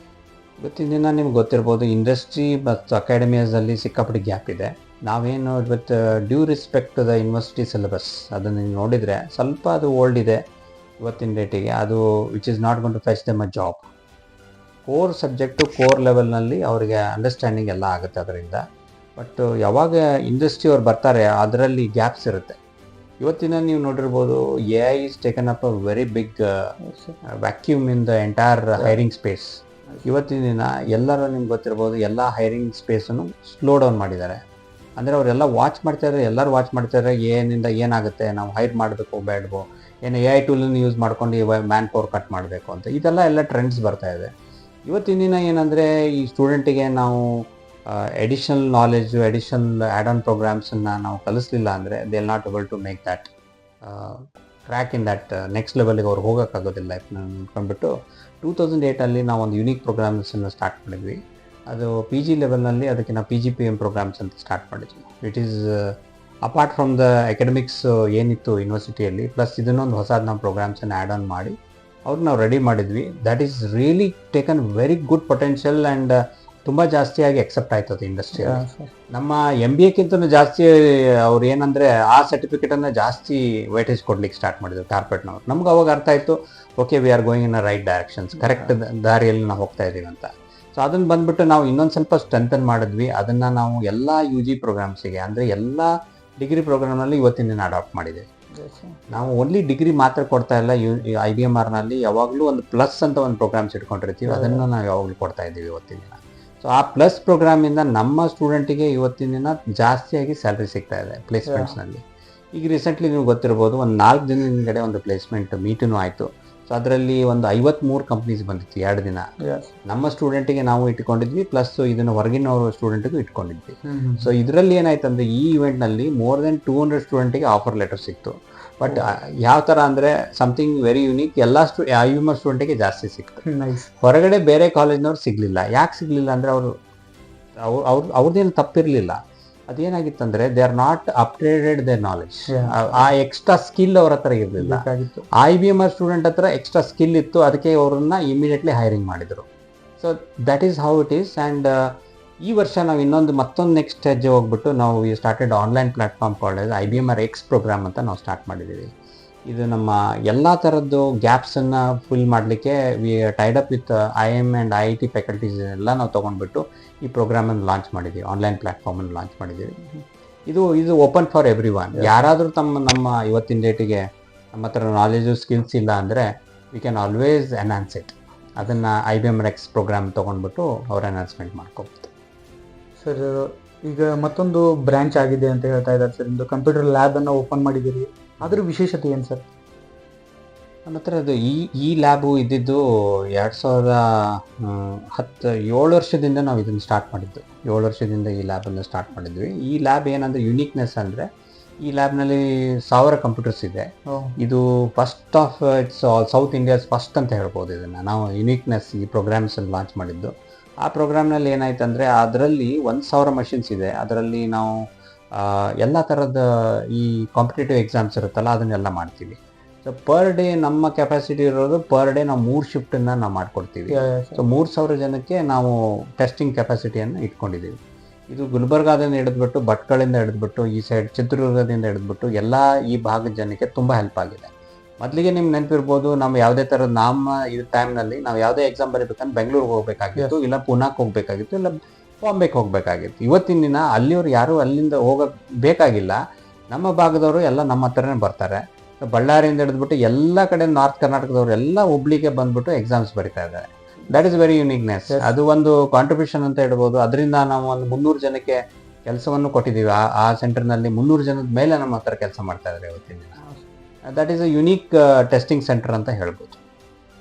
ಇವತ್ತಿನ ದಿನ ನಿಮ್ಗೆ ಗೊತ್ತಿರ್ಬೋದು, ಇಂಡಸ್ಟ್ರಿ ಮತ್ತು ಅಕಾಡೆಮಿಯಾಸಲ್ಲಿ ಸಿಕ್ಕಾಪಟ್ಟೆ ಗ್ಯಾಪ್ ಇದೆ. ನಾವೇನು with due respect the university syllabus ಅದನ್ನು ನೀವು ನೋಡಿದರೆ ಸ್ವಲ್ಪ ಅದು ಓಲ್ಡ್ ಇದೆ ಇವತ್ತಿನ ಡೇಟಿಗೆ. ಅದು which is not gone to fetch them a job. Core subject core ಲೆವೆಲ್ನಲ್ಲಿ ಅವರಿಗೆ ಅಂಡರ್ಸ್ಟ್ಯಾಂಡಿಂಗ್ ಎಲ್ಲ ಆಗುತ್ತೆ ಅದರಿಂದ. ಬಟ್ ಯಾವಾಗ ಇಂಡಸ್ಟ್ರಿ ಅವ್ರು ಬರ್ತಾರೆ ಅದರಲ್ಲಿ ಗ್ಯಾಪ್ಸ್ ಇರುತ್ತೆ. ಇವತ್ತಿನ ನೀವು ನೋಡಿರ್ಬೋದು, AI is taken up a very big vacuum in the entire hiring space. ಇವತ್ತಿನ ದಿನ ಎಲ್ಲರೂ ನಿಮ್ಗೆ ಗೊತ್ತಿರ್ಬೋದು, ಎಲ್ಲ ಹೈರಿಂಗ್ ಸ್ಪೇಸನ್ನು ಸ್ಲೋ ಡೌನ್ ಮಾಡಿದ್ದಾರೆ. ಅಂದರೆ ಅವರೆಲ್ಲ ವಾಚ್ ಮಾಡ್ತಾಯಿದ್ದಾರೆ, ಎಲ್ಲರೂ ವಾಚ್ ಮಾಡ್ತಾಯಿದ್ದಾರೆ ಏನಿಂದ ಏನಾಗುತ್ತೆ, ನಾವು ಹೈರ್ ಮಾಡಬೇಕು ಬೇಡವೋ, ಏನು AI ಟೂಲನ್ನು ಯೂಸ್ ಮಾಡ್ಕೊಂಡು ಮ್ಯಾನ್ ಪವರ್ ಕಟ್ ಮಾಡಬೇಕು ಅಂತ, ಎಲ್ಲ ಟ್ರೆಂಡ್ಸ್ ಬರ್ತಾಯಿದೆ. ಇವತ್ತಿನ ದಿನ ಏನಂದರೆ ಈ ಸ್ಟೂಡೆಂಟಿಗೆ ನಾವು additional knowledge, additional add on ಪ್ರೋಗ್ರಾಮ್ಸನ್ನು ನಾವು ಕಲಿಸ್ಲಿಲ್ಲ ಅಂದರೆ they will not able to make that crack in that next ಲೆವೆಲ್ಗೆ ಅವ್ರು ಹೋಗೋಕ್ಕಾಗೋದಿಲ್ಲ ಲೈಫ್ನ ಅಂದ್ಕೊಂಡ್ಬಿಟ್ಟು 2008 ನಾವು ಒಂದು ಯೂನಿಕ್ ಪ್ರೋಗ್ರಾಮ್ಸನ್ನು ಸ್ಟಾರ್ಟ್ ಮಾಡಿದ್ವಿ. ಅದು PG ಲೆವೆಲ್ನಲ್ಲಿ ಅದಕ್ಕೆ ನಾವು PGPM ಪ್ರೋಗ್ರಾಮ್ಸ್ ಅಂತ ಸ್ಟಾರ್ಟ್ ಮಾಡಿದ್ವಿ. It is apart from the academics ಏನಿತ್ತು ಯೂನಿವರ್ಸಿಟಿಯಲ್ಲಿ, ಪ್ಲಸ್ ಇದನ್ನೊಂದು ಹೊಸದು ನಾವು ಪ್ರೋಗ್ರಾಮ್ಸನ್ನು ಆ್ಯಡ್ ಆನ್ ಮಾಡಿ ಅವ್ರಿಗೆ ನಾವು ರೆಡಿ ಮಾಡಿದ್ವಿ. That is really taken very good potential and ತುಂಬ ಜಾಸ್ತಿಯಾಗಿ ಎಕ್ಸೆಪ್ಟ್ ಆಯ್ತದೆ ಇಂಡಸ್ಟ್ರಿಯಲ್ಲಿ. ನಮ್ಮ MBAಕ್ಕಿಂತಲೂ ಜಾಸ್ತಿ ಅವ್ರು ಏನಂದರೆ ಆ ಸರ್ಟಿಫಿಕೇಟನ್ನು ಜಾಸ್ತಿ ವೇಟೇಜ್ ಕೊಡ್ಲಿಕ್ಕೆ ಸ್ಟಾರ್ಟ್ ಮಾಡಿದ್ರು ಕಾರ್ಪೊರೇಟ್ನವ್ರು. ನಮ್ಗೆ ಅವಾಗ ಅರ್ಥ ಆಯಿತು, okay we are going in a right directions, correct ದಾರಿಯಲ್ಲಿ ನಾವು ಹೋಗ್ತಾ ಇದ್ದೀವಿ ಅಂತ. ಸೊ ಅದನ್ನು ಬಂದುಬಿಟ್ಟು ನಾವು ಇನ್ನೊಂದು ಸ್ವಲ್ಪ ಸ್ಟ್ರೆಂಥನ್ ಮಾಡಿದ್ವಿ. ಅದನ್ನು ನಾವು ಎಲ್ಲ UG ಪ್ರೋಗ್ರಾಮ್ಸಿಗೆ, ಅಂದರೆ ಎಲ್ಲ ಡಿಗ್ರಿ ಪ್ರೋಗ್ರಾಮ್ನಲ್ಲಿ ಇವತ್ತಿನ ದಿನ ಅಡಾಪ್ಟ್ ಮಾಡಿದ್ದೀವಿ. ನಾವು ಓನ್ಲಿ ಡಿಗ್ರಿ ಮಾತ್ರ ಕೊಡ್ತಾ ಇಲ್ಲ. IBMRನಲ್ಲಿ ಯಾವಾಗಲೂ ಒಂದು ಪ್ಲಸ್ ಅಂತ ಒಂದು ಪ್ರೋಗ್ರಾಮ್ಸ್ ಇಟ್ಕೊಂಡಿರ್ತೀವಿ, ಅದನ್ನು ನಾವು ಯಾವಾಗಲೂ ಕೊಡ್ತಾ ಇದ್ದೀವಿ ಇವತ್ತಿನ ದಿನ. ಸೊ ಆ ಪ್ಲಸ್ ಪ್ರೋಗ್ರಾಮಿಂದ ನಮ್ಮ ಸ್ಟೂಡೆಂಟಿಗೆ ಇವತ್ತಿನ ದಿನ ಜಾಸ್ತಿಯಾಗಿ ಸ್ಯಾಲ್ರಿ ಸಿಗ್ತಾ ಇದೆ ಪ್ಲೇಸ್ಮೆಂಟ್ಸ್ನಲ್ಲಿ. ಈಗ ರೀಸೆಂಟ್ಲಿ ನೀವು ಗೊತ್ತಿರ್ಬೋದು, ಒಂದು 4 ದಿನದ ಹಿಂದ್ಗಡೆ ಒಂದು ಪ್ಲೇಸ್ಮೆಂಟ್ ಮೀಟೂ ಆಯಿತು. ಸೊ ಅದರಲ್ಲಿ ಒಂದು 53 ಕಂಪ್ನೀಸ್ ಬಂದಿತ್ತು 2 ದಿನ. ನಮ್ಮ ಸ್ಟೂಡೆಂಟಿಗೆ ನಾವು ಇಟ್ಕೊಂಡಿದ್ವಿ, ಪ್ಲಸ್ ಇದನ್ನು ಹೊರಗಿನವರು ಸ್ಟೂಡೆಂಟಿಗೂ ಇಟ್ಕೊಂಡಿದ್ವಿ. ಸೊ ಇದರಲ್ಲಿ ಏನಾಯ್ತು ಅಂದರೆ ಈ ಇವೆಂಟ್ನಲ್ಲಿ ಮೋರ್ ದೆನ್ 200 ಸ್ಟೂಡೆಂಟಿಗೆ ಆಫರ್ ಲೆಟರ್ ಸಿಕ್ತು. ಬಟ್ ಯಾವ ಥರ ಅಂದರೆ ಸಮಥಿಂಗ್ ವೆರಿ ಯುನೀಕ್, ಎಲ್ಲ IBMR ಸ್ಟೂಡೆಂಟಿಗೆ ಜಾಸ್ತಿ ಸಿಕ್ತು. ಹೊರಗಡೆ ಬೇರೆ ಕಾಲೇಜ್ನವ್ರು ಸಿಗಲಿಲ್ಲ. ಯಾಕೆ ಸಿಗಲಿಲ್ಲ ಅಂದರೆ ಅವ್ರದ್ದೇನು ತಪ್ಪಿರಲಿಲ್ಲ. ಅದೇನಾಗಿತ್ತಂದ್ರೆ they are not upgraded their knowledge. ಆ ಎಕ್ಸ್ಟ್ರಾ ಸ್ಕಿಲ್ ಅವ್ರ ಹತ್ರ ಇರಲಿಲ್ಲ. IBMR ಸ್ಟೂಡೆಂಟ್ ಹತ್ರ ಎಕ್ಸ್ಟ್ರಾ ಸ್ಕಿಲ್ ಇತ್ತು, ಅದಕ್ಕೆ ಅವ್ರನ್ನ ಇಮಿಡಿಯೇಟ್ಲಿ ಹೈರಿಂಗ್ ಮಾಡಿದರು. So that is how it is. And ಈ ವರ್ಷ ನಾವು ಮತ್ತೊಂದು ನೆಕ್ಸ್ಟ್ ಹೆಜ್ಜೆ ಹೋಗ್ಬಿಟ್ಟು ನಾವು started online platform college IBMR X programme ಅಂತ ನಾವು ಸ್ಟಾರ್ಟ್ ಮಾಡಿದ್ದೀವಿ. ಇದು ನಮ್ಮ ಎಲ್ಲ ಥರದ್ದು ಗ್ಯಾಪ್ಸನ್ನು ಫಿಲ್ ಮಾಡಲಿಕ್ಕೆ we tied up with IIM and IIT faculties ಎಲ್ಲ ನಾವು ತೊಗೊಂಡ್ಬಿಟ್ಟು ಈ ಪ್ರೋಗ್ರಾಮನ್ನು ಲಾಂಚ್ ಮಾಡಿದ್ದೀವಿ, ಆನ್ಲೈನ್ ಪ್ಲ್ಯಾಟ್ಫಾರ್ಮನ್ನು ಲಾಂಚ್ ಮಾಡಿದ್ದೀವಿ. ಇದು ಓಪನ್ ಫಾರ್ ಎವ್ರಿ ಒನ್. ಯಾರಾದರೂ ನಮ್ಮ ಇವತ್ತಿನ ಡೇಟಿಗೆ ನಮ್ಮ ಹತ್ರ ನಾಲೆಜು ಸ್ಕಿಲ್ಸ್ ಇಲ್ಲ ಅಂದರೆ we can always enhance it. ಅದನ್ನು IBMR X ಪ್ರೋಗ್ರಾಮ್ ತೊಗೊಂಡ್ಬಿಟ್ಟು ಅವ್ರು ಎನ್ಹಾನ್ಸ್ಮೆಂಟ್ ಮಾಡ್ಕೋಬೋದು. ಸರ್, ಈಗ ಮತ್ತೊಂದು ಬ್ರ್ಯಾಂಚ್ ಆಗಿದೆ ಅಂತ ಹೇಳ್ತಾ ಇದ್ದಾರೆ ಸರ್. ಒಂದು ಕಂಪ್ಯೂಟರ್ ಲ್ಯಾಬನ್ನು ಓಪನ್ ಮಾಡಿದ್ದೀರಿ, ಅದ್ರ ವಿಶೇಷತೆ ಏನು ಸರ್? ನಮ್ಮ ಹತ್ರ ಅದು ಈ ಲ್ಯಾಬು ಇದ್ದಿದ್ದು 7 ವರ್ಷದಿಂದ ನಾವು ಇದನ್ನು ಸ್ಟಾರ್ಟ್ ಮಾಡಿದ್ದು. 7 ವರ್ಷದಿಂದ ಈ ಲ್ಯಾಬನ್ನು ಸ್ಟಾರ್ಟ್ ಮಾಡಿದ್ವಿ. ಈ ಲ್ಯಾಬ್ ಏನಂದರೆ ಯುನೀಕ್ನೆಸ್ ಅಂದರೆ ಈ ಲ್ಯಾಬ್ನಲ್ಲಿ 1000 ಕಂಪ್ಯೂಟರ್ಸ್ ಇದೆ. ಇದು first of it's south India's first ಅಂತ ಹೇಳ್ಬೋದು. ಇದನ್ನು ನಾವು ಯುನೀಕ್ನೆಸ್ ಈ ಪ್ರೋಗ್ರಾಮ್ಸನ್ನು ಲಾಂಚ್ ಮಾಡಿದ್ದು. ಆ ಪ್ರೋಗ್ರಾಮ್ನಲ್ಲಿ ಏನಾಯ್ತು ಅಂದರೆ ಅದರಲ್ಲಿ 1000 ಮಷಿನ್ಸ್ ಇದೆ. ಅದರಲ್ಲಿ ನಾವು ಎಲ್ಲ ಥರದ ಈ ಕಾಂಪಿಟೇಟಿವ್ ಎಕ್ಸಾಮ್ಸ್ ಇರುತ್ತಲ್ಲ ಅದನ್ನೆಲ್ಲ ಮಾಡ್ತೀವಿ. ಸೊ ಪರ್ ಡೇ ನಮ್ಮ ಕೆಪಾಸಿಟಿ ಇರೋದು ಪರ್ ಡೇ ನಾವು 3 ಶಿಫ್ಟನ್ನು ನಾವು ಮಾಡಿಕೊಡ್ತೀವಿ. ಸೊ 3000 ಜನಕ್ಕೆ ನಾವು ಟೆಸ್ಟಿಂಗ್ ಕೆಪಾಸಿಟಿಯನ್ನು ಇಟ್ಕೊಂಡಿದ್ದೀವಿ. ಇದು ಗುಲ್ಬರ್ಗಾದಿಂದ ಹಿಡಿದ್ಬಿಟ್ಟು ಭಟ್ಕಳಿಂದ ಹಿಡಿದ್ಬಿಟ್ಟು ಈ ಸೈಡ್ ಚಿತ್ರದುರ್ಗದಿಂದ ಹಿಡಿದ್ಬಿಟ್ಟು ಎಲ್ಲ ಈ ಭಾಗದ ಜನಕ್ಕೆ ತುಂಬ ಹೆಲ್ಪ್ ಆಗಿದೆ. ಮೊದಲಿಗೆ ನಿಮ್ಗೆ ನೆನಪಿರ್ಬೋದು, ನಾವು ಯಾವುದೇ ಥರದ ಈ ಟೈಮ್ನಲ್ಲಿ ನಾವು ಯಾವುದೇ ಎಕ್ಸಾಮ್ ಬರೀಬೇಕಂದ್ರೆ ಬೆಂಗಳೂರಿಗೆ ಹೋಗಬೇಕಾಗಿತ್ತು, ಇಲ್ಲ ಪುನಾಕ್ಕೆ ಹೋಗಬೇಕಾಗಿತ್ತು, ಇಲ್ಲ ಬಾಂಬೆಗೆ ಹೋಗಬೇಕಾಗಿತ್ತು. ಇವತ್ತಿನ ದಿನ ಅಲ್ಲಿಯವ್ರು ಯಾರೂ ಅಲ್ಲಿಂದ ಹೋಗೋಕ್ಕೆ ಬೇಕಾಗಿಲ್ಲ. ನಮ್ಮ ಭಾಗದವರು ಎಲ್ಲ ನಮ್ಮ ಹತ್ರನೇ ಬರ್ತಾರೆ. ಬಳ್ಳಾರಿಯಿಂದ ಹಿಡಿದ್ಬಿಟ್ಟು ಎಲ್ಲ ಕಡೆ ನಾರ್ತ್ ಕರ್ನಾಟಕದವರು ಎಲ್ಲ ಹುಬ್ಳಿಗೆ ಬಂದ್ಬಿಟ್ಟು ಎಕ್ಸಾಮ್ಸ್ ಬರೀತಾ ಇದ್ದಾರೆ. That is very uniqueness. ಅದು ಒಂದು ಕಾಂಟ್ರಿಬ್ಯೂಷನ್ ಅಂತ ಹೇಳ್ಬೋದು. ಅದರಿಂದ ನಾವು ಒಂದು 300 ಜನಕ್ಕೆ ಕೆಲಸವನ್ನು ಕೊಟ್ಟಿದ್ದೀವಿ. ಆ ಸೆಂಟರ್ನಲ್ಲಿ 300 ಜನದ ಮೇಲೆ ನಮ್ಮ ಹತ್ರ ಕೆಲಸ ಮಾಡ್ತಾ ಇದ್ದಾರೆ ಇವತ್ತಿನ ದಿನ. That is a unique testing centre ಅಂತ ಹೇಳ್ಬೋದು.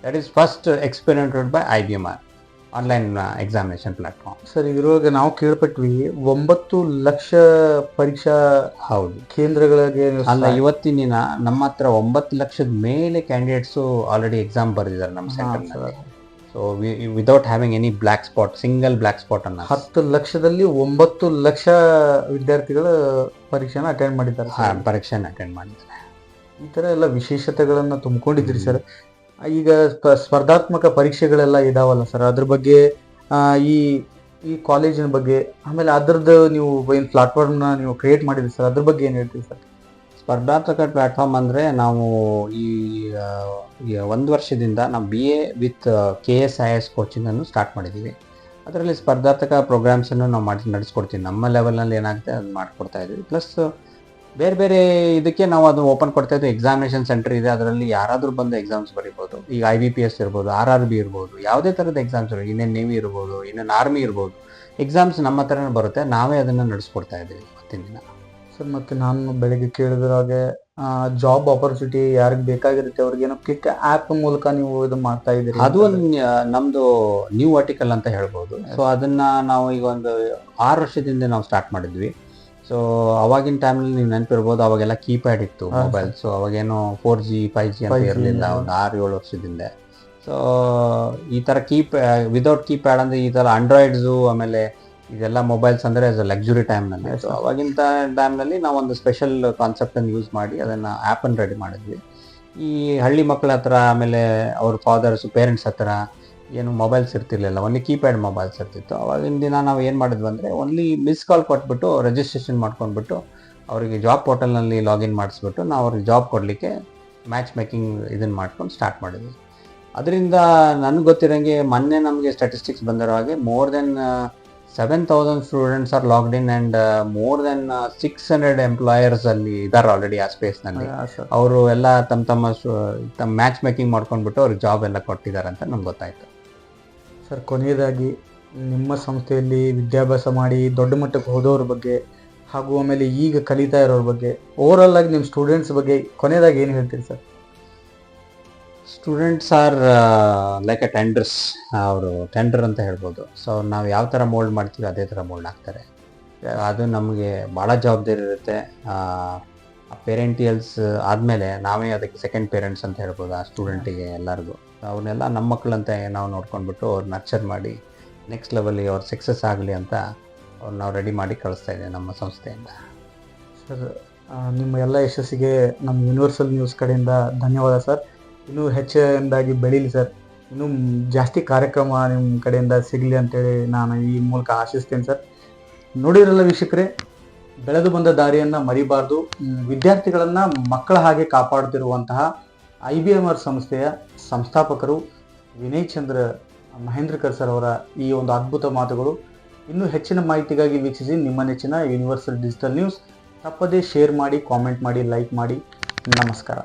That is first experimented by IBMR online examination platform. Sir, ಇದ್ರೊಳಗೆ ನಾವು ಕೇಳ್ಪಟ್ವಿ 9 ಲಕ್ಷ ಪರೀಕ್ಷಾ ಕೇಂದ್ರಗಳಿಗೆ ಅಲ್ಲ, ಇವತ್ತಿನ ದಿನ ನಮ್ಮ ಹತ್ರ 9 ಲಕ್ಷದ ಮೇಲೆ ಕ್ಯಾಂಡಿಡೇಟ್ಸು ಆಲ್ರೆಡಿ ಎಕ್ಸಾಮ್ ಬರೆದಿದ್ದಾರೆ ನಮ್ಮ ಸೆಂಟರ್ನಲ್ಲಿ. So without having any black spot, single black spot ಅನ್ನ 10 ಲಕ್ಷದಲ್ಲಿ 9 ಲಕ್ಷ ವಿದ್ಯಾರ್ಥಿಗಳು ಪರೀಕ್ಷೆನ ಅಟೆಂಡ್ ಮಾಡಿದ್ದಾರೆ. ಈ ಥರ ಎಲ್ಲ ವಿಶೇಷತೆಗಳನ್ನು ತುಂಬಿಕೊಂಡಿದ್ರಿ ಸರ್. ಈಗ ಸ್ಪರ್ಧಾತ್ಮಕ ಪರೀಕ್ಷೆಗಳೆಲ್ಲ ಇದಾವಲ್ಲ ಸರ್, ಅದ್ರ ಬಗ್ಗೆ ಈ ಕಾಲೇಜಿನ ಬಗ್ಗೆ, ಆಮೇಲೆ ಅದ್ರದ್ದು ನೀವು ಏನು ಪ್ಲಾಟ್ಫಾರ್ಮ್ನ ನೀವು ಕ್ರಿಯೇಟ್ ಮಾಡಿದ್ರಿ ಸರ್, ಅದ್ರ ಬಗ್ಗೆ ಏನು ಹೇಳ್ತೀವಿ ಸರ್? ಸ್ಪರ್ಧಾತ್ಮಕ ಪ್ಲಾಟ್ಫಾರ್ಮ್ ಅಂದರೆ ನಾವು ಈ 1 ವರ್ಷದಿಂದ ನಾವು BA ವಿತ್ KSIS ಕೋಚಿಂಗನ್ನು ಸ್ಟಾರ್ಟ್ ಮಾಡಿದ್ದೀವಿ. ಅದರಲ್ಲಿ ಸ್ಪರ್ಧಾತ್ಮಕ ಪ್ರೋಗ್ರಾಮ್ಸನ್ನು ನಾವು ನಡೆಸ್ಕೊಡ್ತೀವಿ. ನಮ್ಮ ಲೆವೆಲ್ನಲ್ಲಿ ಏನಾಗುತ್ತೆ ಅದು ಮಾಡಿಕೊಡ್ತಾ ಇದ್ದೀವಿ. ಪ್ಲಸ್ ಬೇರೆ ಬೇರೆ ಇದಕ್ಕೆ ನಾವು ಅದು ಓಪನ್ ಕೊಡ್ತಾ ಇದ್ದೀವಿ. ಎಕ್ಸಾಮಿನೇಷನ್ ಸೆಂಟರ್ ಇದೆ, ಅದರಲ್ಲಿ ಯಾರಾದರೂ ಬಂದು ಎಕ್ಸಾಮ್ಸ್ ಬರೀಬೋದು. ಈಗ IBPS ಇರ್ಬೋದು, RRB ಇರ್ಬೋದು, ಯಾವುದೇ ಥರದ ಎಕ್ಸಾಮ್ಸ್ ಇರ್ಬೋದು, ಇನ್ನೇನು ನೇವಿ ಇರ್ಬೋದು, ಇನ್ನೇನು ಆರ್ಮಿ ಇರ್ಬೋದು, ಎಕ್ಸಾಮ್ಸ್ ನಮ್ಮ ಹತ್ರನೇ ಬರುತ್ತೆ. ನಾವೇ ಅದನ್ನು ನಡೆಸ್ಕೊಡ್ತಾ ಇದ್ದೀವಿ ಇವತ್ತಿನ ದಿನ. ಸರ್, ಮತ್ತು ನಾನು ಬೆಳಗ್ಗೆ ಕೇಳಿದ್ರಾಗೆ ಜಾಬ್ ಆಪರ್ಚುನಿಟಿ ಯಾರಿಗೆ ಬೇಕಾಗಿರುತ್ತೆ ಅವ್ರಿಗೇನೋ ಕ್ಲಿಕ್ ಆ್ಯಪ್ ಮೂಲಕ ನೀವು ಇದು ಮಾಡ್ತಾ ಇದ್ದೀರಿ. ಅದು ಒಂದು ನಮ್ಮದು ನ್ಯೂ ಆರ್ಟಿಕಲ್ ಅಂತ ಹೇಳ್ಬೋದು. ಸೊ ಅದನ್ನು ನಾವು ಈಗ ಒಂದು 6 ವರ್ಷದಿಂದ ನಾವು ಸ್ಟಾರ್ಟ್ ಮಾಡಿದ್ವಿ. ಸೊ ಅವಾಗಿನ ಟೈಮ್ನಲ್ಲಿ ನೀವು ನೆನಪಿರ್ಬೋದು, ಅವಾಗೆಲ್ಲ ಕೀಪ್ಯಾಡ್ ಇತ್ತು ಮೊಬೈಲ್. ಸೊ ಅವಾಗೇನೋ 4G 5G ಅಂತ ಇರಲಿಲ್ಲ ಒಂದು 6-7 ವರ್ಷದಿಂದ. ಸೊ ಈ ಥರ ವಿದೌಟ್ ಕೀಪ್ಯಾಡ್ ಅಂದರೆ ಈ ಥರ ಆಂಡ್ರಾಯ್ಡ್ಸು, ಆಮೇಲೆ ಇದೆಲ್ಲ ಮೊಬೈಲ್ಸ್ ಅಂದರೆ ಆಸ್ ಅ ಲಕ್ಸುರಿ ಟೈಮ್ನಲ್ಲಿ. ಸೊ ಅವಾಗಿನ ಟೈಮ್ನಲ್ಲಿ ನಾವು ಒಂದು ಸ್ಪೆಷಲ್ ಕಾನ್ಸೆಪ್ಟನ್ನು ಯೂಸ್ ಮಾಡಿ ಅದನ್ನು ಆ್ಯಪನ್ನು ರೆಡಿ ಮಾಡಿದ್ವಿ. ಈ ಹಳ್ಳಿ ಮಕ್ಕಳ ಹತ್ರ, ಆಮೇಲೆ ಅವ್ರ ಫಾದರ್ಸು ಪೇರೆಂಟ್ಸ್ ಹತ್ರ ಏನು ಮೊಬೈಲ್ಸ್ ಇರ್ತಿರ್ಲಿಲ್ಲ, ಓನ್ಲಿ ಕೀಪ್ಯಾಡ್ ಮೊಬೈಲ್ಸ್ ಇರ್ತಿತ್ತು. ಅವಾಗಿನ ದಿನ ನಾವು ಏನು ಮಾಡಿದ್ವಿ ಅಂದರೆ ಓನ್ಲಿ ಮಿಸ್ ಕಾಲ್ ಕೊಟ್ಬಿಟ್ಟು ರಿಜಿಸ್ಟ್ರೇಷನ್ ಮಾಡ್ಕೊಂಡ್ಬಿಟ್ಟು ಅವರಿಗೆ ಜಾಬ್ ಪೋರ್ಟಲ್ನಲ್ಲಿ ಲಾಗಿನ್ ಮಾಡಿಸ್ಬಿಟ್ಟು ನಾವು ಅವ್ರಿಗೆ ಜಾಬ್ ಕೊಡಲಿಕ್ಕೆ ಮ್ಯಾಚ್ ಮೇಕಿಂಗ್ ಇದನ್ನು ಮಾಡ್ಕೊಂಡು ಸ್ಟಾರ್ಟ್ ಮಾಡಿದ್ವಿ. ಅದರಿಂದ ನನಗೆ ಗೊತ್ತಿರೋಂಗೆ ಮೊನ್ನೆ ನಮಗೆ ಸ್ಟ್ಯಾಟಿಸ್ಟಿಕ್ಸ್ ಬಂದಿರೋ ಹಾಗೆ more than 7,000 students R logged in and more than 600 employers ಅಲ್ಲಿ ಇದ್ದಾರೆ ಆಲ್ರೆಡಿ ಆ ಸ್ಪೇಸ್ನಲ್ಲಿ. ಅವರು ಎಲ್ಲ ತಮ್ಮ ಮ್ಯಾಚ್ ಮೇಕಿಂಗ್ ಮಾಡ್ಕೊಂಡ್ಬಿಟ್ಟು ಅವ್ರಿಗೆ ಜಾಬ್ ಎಲ್ಲ ಕೊಟ್ಟಿದ್ದಾರೆ ಅಂತ ನಮ್ಗೆ ಗೊತ್ತಾಯ್ತು. ಸರ್, ಕೊನೆಯದಾಗಿ ನಿಮ್ಮ ಸಂಸ್ಥೆಯಲ್ಲಿ ವಿದ್ಯಾಭ್ಯಾಸ ಮಾಡಿ ದೊಡ್ಡ ಮಟ್ಟಕ್ಕೆ ಹೋದವ್ರ ಬಗ್ಗೆ ಹಾಗೂ ಆಮೇಲೆ ಈಗ ಕಲಿತಾ ಇರೋರ ಬಗ್ಗೆ, ಓವರಾಲ್ ಆಗಿ ನಿಮ್ಮ ಸ್ಟೂಡೆಂಟ್ಸ್ ಬಗ್ಗೆ ಕೊನೆಯದಾಗಿ ಏನು ಹೇಳ್ತೀರಿ sir? Students are like A tenders, ಅವರು ಟೆಂಡರ್ ಅಂತ ಹೇಳ್ಬೋದು. ಸೊ ನಾವು ಯಾವ ಥರ ಮೋಲ್ಡ್ ಮಾಡ್ತೀವಿ ಅದೇ ಥರ ಮೋಲ್ಡ್ ಆಗ್ತಾರೆ. ಅದು ನಮಗೆ ಭಾಳ ಜವಾಬ್ದಾರಿ ಇರುತ್ತೆ. ಪೇರೆಂಟಿಯಲ್ಸ್ ಆದಮೇಲೆ ನಾವೇ ಅದಕ್ಕೆ ಸೆಕೆಂಡ್ ಪೇರೆಂಟ್ಸ್ ಅಂತ ಹೇಳ್ಬೋದು ಆ ಸ್ಟೂಡೆಂಟಿಗೆ ಎಲ್ಲರಿಗೂ. ಅವ್ರನ್ನೆಲ್ಲ ನಮ್ಮ ಮಕ್ಕಳಂತೆ ನಾವು ನೋಡ್ಕೊಂಡ್ಬಿಟ್ಟು ಅವ್ರು ನರ್ಚರ್ ಮಾಡಿ ನೆಕ್ಸ್ಟ್ ಲೆವೆಲ್ಗೆ ಅವ್ರು ಸಕ್ಸಸ್ ಆಗಲಿ ಅಂತ ಅವ್ರು ನಾವು ರೆಡಿ ಮಾಡಿ ಕಳಿಸ್ತಾ ಇದ್ದೀವಿ ನಮ್ಮ ಸಂಸ್ಥೆಯಿಂದ. ಸರ್, ನಿಮ್ಮ ಎಲ್ಲ ಯಶಸ್ಸಿಗೆ ನಮ್ಮ ಯೂನಿವರ್ಸಲ್ ನ್ಯೂಸ್ ಕಡೆಯಿಂದ ಧನ್ಯವಾದ ಸರ್. ಇನ್ನೂ ಹೆಚ್ಚಿನದಾಗಿ ಬೆಳೀಲಿ ಸರ್. ಇನ್ನೂ ಜಾಸ್ತಿ ಕಾರ್ಯಕ್ರಮ ನಿಮ್ಮ ಕಡೆಯಿಂದ ಸಿಗಲಿ ಅಂತೇಳಿ ನಾನು ಈ ಮೂಲಕ ಆಶಿಸ್ತೇನೆ ಸರ್. ನೋಡಿರಲ್ಲ ವೀಕ್ಷಕರೇ, ಬೆಳೆದು ಬಂದ ದಾರಿಯನ್ನು ಮರಿಬಾರ್ದು. ವಿದ್ಯಾರ್ಥಿಗಳನ್ನು ಮಕ್ಕಳ ಹಾಗೆ ಕಾಪಾಡುತ್ತಿರುವಂತಹ IBMR ಸಂಸ್ಥೆಯ ಸಂಸ್ಥಾಪಕರು ವಿನಯ್ ಚಂದ್ರ ಮಹೇಂದ್ರಕರ್ ಸರ್ ಅವರ ಈ ಒಂದು ಅದ್ಭುತ ಮಾತುಗಳು. ಇನ್ನೂ ಹೆಚ್ಚಿನ ಮಾಹಿತಿಗಾಗಿ ವೀಕ್ಷಿಸಿ ನಿಮ್ಮ ನೆಚ್ಚಿನ ಯೂನಿವರ್ಸಲ್ ಡಿಜಿಟಲ್ ನ್ಯೂಸ್. ತಪ್ಪದೇ ಶೇರ್ ಮಾಡಿ, ಕಾಮೆಂಟ್ ಮಾಡಿ, ಲೈಕ್ ಮಾಡಿ. ನಮಸ್ಕಾರ.